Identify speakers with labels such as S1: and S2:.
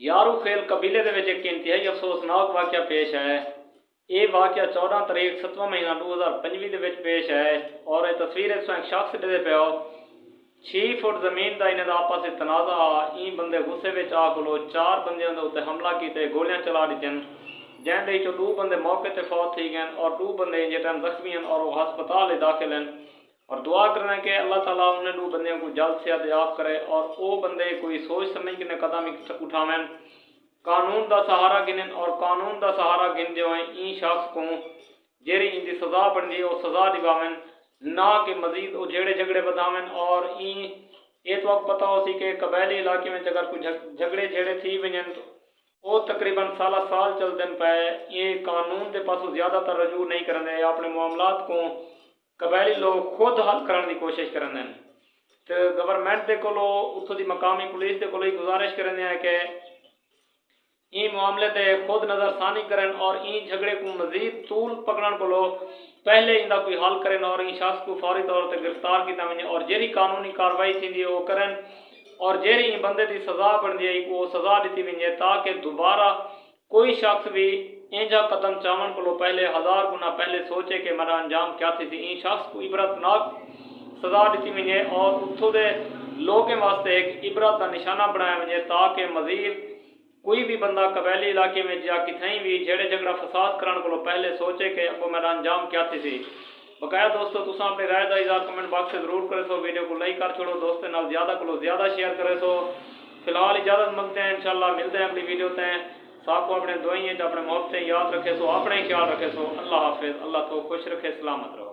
S1: यारू खेल कबीले दे विच एक इंतहाई अफसोसनाक वाक़या पेश है। ये वाक़या 14 तारीख 7वां महीना 2025 दे विच पेश है और ये तस्वीर एक शख्स दे पियो 6 फुट जमीन का इन्हें आपस में तनाज़ा आ। ई बंदे गुस्से में आ को 4 बंदे उत्ते हमला किए, गोलियां चला दित्तियां, जैसे 2 बंदे मौके पर फौत थी गए और 2 बंदे इंजे टाइम जख्मी हैं और वो हस्पताल में दाखिल हैं। और दुआ करना कि अल्लाह ताला उन्हें 2 बंदों को जल्द से जल्द याद करे और वो बंदे कोई सोच समझ के कदम उठावें, कानून का सहारा गिनें और कानून का सहारा गिन जो ई शख्स को जेरी इनकी सज़ा बनती है वो सज़ा दिवावें, ना कि मजीद वो जेड़े झगड़े बधावें। और ये तो पता हो सी कि कबैली इलाके में अगर कोई झगड़े जेड़े थी वजन तो वो तकरीबन साल चलते पे। ये कानून के पासों ज़्यादातर रजू नहीं करें, अपने मामलात को कबैली लोग खुद हल करने की कोशिश करें। तो गवर्नमेंट के कोलो उत्थों की मकामी पुलिस के कोलो गुजारिश करें हैं कि ई मामले ते खुद नज़रसानी करें और ई झगड़े को मजीद तूल पकड़न को पहले इनका कोई हल करें और ई शख्स को फौरी तौर पर गिरफ्तार किया वजे और जेरी कानूनी कार्रवाई थी वो करें और जेरी बंदे की सज़ा बनती है वो सज़ा दी वजे, ताकि दोबारा कोई शख्स भी इंजा कदम चावन को पहले 1000 गुना पहले सोचे कि मेरा अंजाम क्या थी। इन शख्स को इबरतनाक सज़ा दी वजे और उत्थों के लोगों वास्ते एक इबरत का निशाना बनाया वजे, ताकि मजीद कोई भी बंदा कबैली इलाके में या कितने भी जेड़े झगड़ा फसाद करने को पहले सोचे कि अगो मेरा अंजाम क्या थी। बकाया दोस्तों तुम अपनी राय का इजहार कमेंट बॉक्स से जरूर करे सो, वीडियो को लाइक कर छोड़ो, दोस्तों नाल ज़्यादा को ज़्यादा शेयर करे सो। फिलहाल इजाज़त मांगते हैं, इंशाल्लाह मिलते हैं अगली वीडियो तक। सबको अपने दुआएं अपने मोहब्बतें याद रखे सो, अपने ख्याल रखे सो। अल्लाह हाफिज़, अल्लाह तो खुश रखे, सलामत रहो।